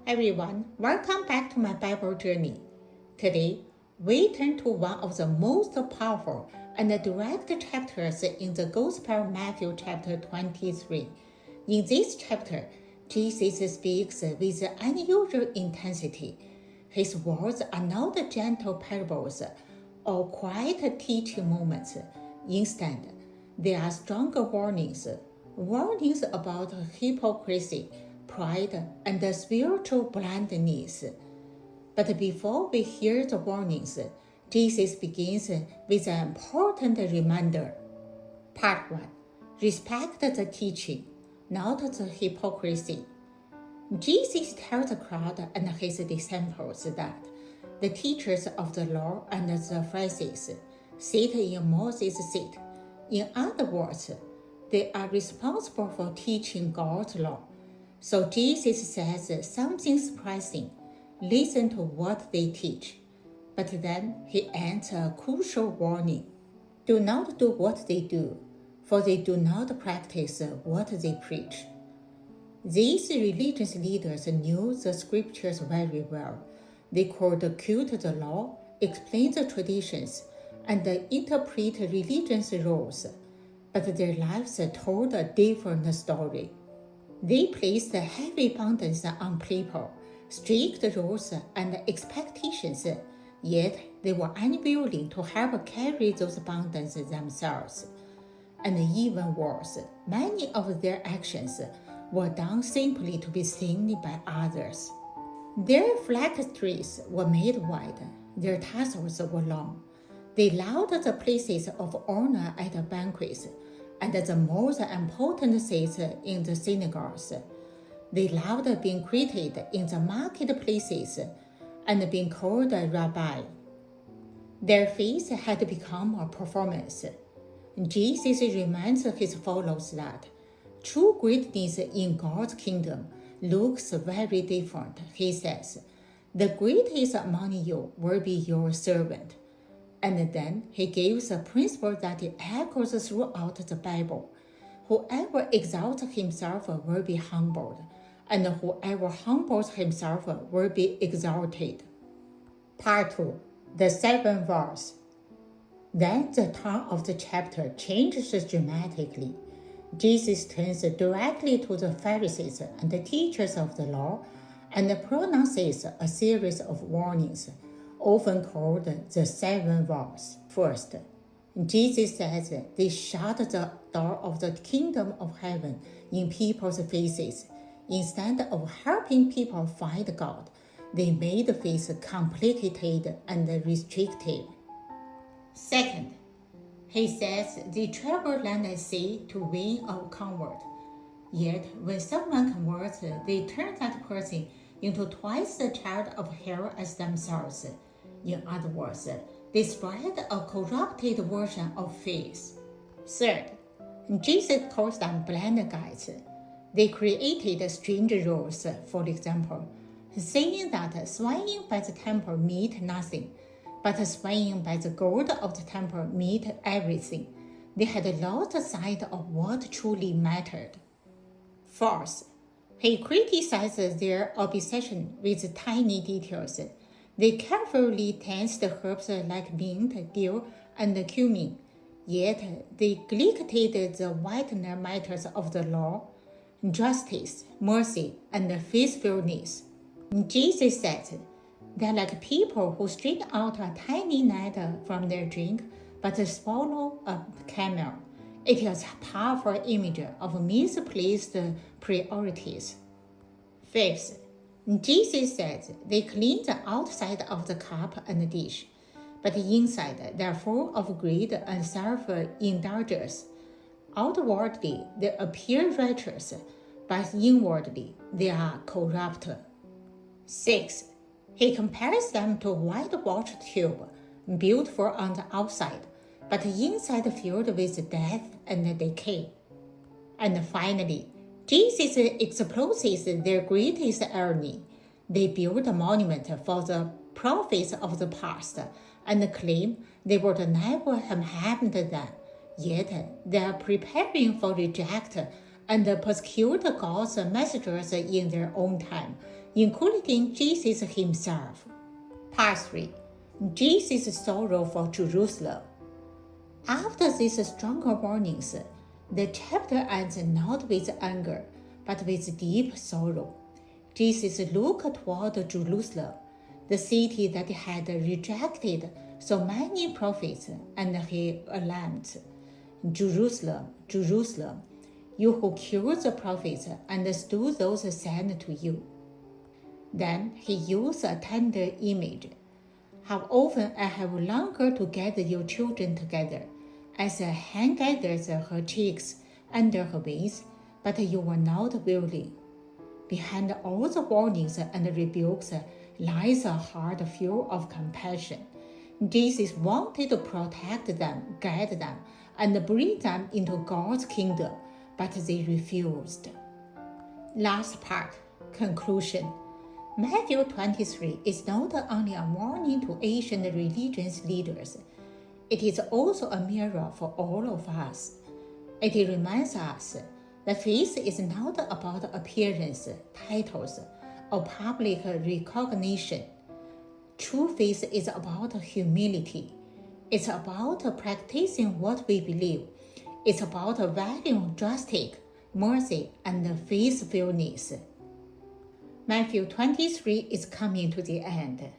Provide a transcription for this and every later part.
Everyone, welcome back to my Bible journey. Today, we turn to one of the most powerful and direct chapters in the Gospel of Matthew chapter 23. In this chapter, Jesus speaks with unusual intensity. His words are not gentle parables or quiet teaching moments. Instead, they are stronger warnings about hypocrisy, pride, and spiritual blindness. But before we hear the warnings, Jesus begins with an important reminder. Part 1. Respect the teaching, not the hypocrisy. Jesus tells the crowd and his disciples that the teachers of the law and the Pharisees sit in Moses' seat. In other words, they are responsible for teaching God's law. So Jesus says something surprising. Listen to what they teach. But then he adds a crucial warning. Do not do what they do, for they do not practice what they preach. These religious leaders knew the scriptures very well. They could quote the law, explain the traditions, and interpret religious rules. But their lives told a different story. They placed heavy burdens on people, strict rules and expectations, yet they were unwilling to help carry those burdens themselves. And even worse, many of their actions were done simply to be seen by others. Their flag trees were made wide, their tassels were long. They loved the places of honor at banquets, and the most important seats in the synagogues. They loved being greeted in the marketplaces and being called a rabbi. Their faith had become a performance. Jesus reminds his followers that true greatness in God's kingdom looks very different. He says, "The greatest among you will be your servant." And then he gives a principle that echoes throughout the Bible. Whoever exalts himself will be humbled, and whoever humbles himself will be exalted. Part 2. The 7th verse. Then the tone of the chapter changes dramatically. Jesus turns directly to the Pharisees and the teachers of the law and pronounces a series of warnings, often called the 7th verse. First, Jesus says they shut the door of the kingdom of heaven in people's faces. Instead of helping people find God, they made faith complicated and restrictive. Second, he says they travel land and sea to win a convert. Yet, when someone converts, they turn that person into twice the child of hell as themselves. In other words, they spread a corrupted version of faith. Third, Jesus calls them blind guides. They created strange rules, for example, saying that swaying by the temple meant nothing, but swaying by the gold of the temple meant everything. They had lost sight of what truly mattered. Fourth, he criticizes their obsession with tiny details. They carefully tensed herbs like mint, dill, and cumin, yet they neglected the whiter matters of the law, justice, mercy, and faithfulness. Jesus said, "They're like people who stretch out a tiny net from their drink, but swallow a camel." It is a powerful image of misplaced priorities. Fifth, Jesus says they clean the outside of the cup and dish, but inside they are full of greed and self-indulgence. Outwardly, they appear righteous, but inwardly, they are corrupt. Sixth, he compares them to a whitewashed tube, beautiful on the outside, but inside filled with death and decay. And finally, Jesus exposes their greatest irony. They build a monument for the prophets of the past and claim they would never have harmed them, yet they are preparing for reject and persecute God's messengers in their own time, including Jesus himself. Part 3. Jesus' sorrow for Jerusalem. After these stronger warnings, the chapter ends not with anger, but with deep sorrow. Jesus looked toward Jerusalem, the city that had rejected so many prophets, and he laments, Jerusalem, Jerusalem, you who killed the prophets and slew those sent to you. Then he used a tender image. How often I have longed to gather your children together, as a hen gathers her chicks under her wings, but you were not willing. Behind all the warnings and rebukes lies a heart full of compassion. Jesus wanted to protect them, guide them, and bring them into God's kingdom, but they refused. Last part, conclusion. Matthew 23 is not only a warning to ancient religious leaders, it is also a mirror for all of us. It reminds us that faith is not about appearance, titles, or public recognition. True faith is about humility. It's about practicing what we believe. It's about valuing justice, mercy, and faithfulness. Matthew 23 is coming to the end.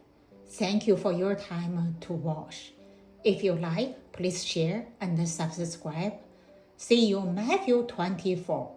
Thank you for your time to watch. If you like, please share and subscribe. See you Matthew 24.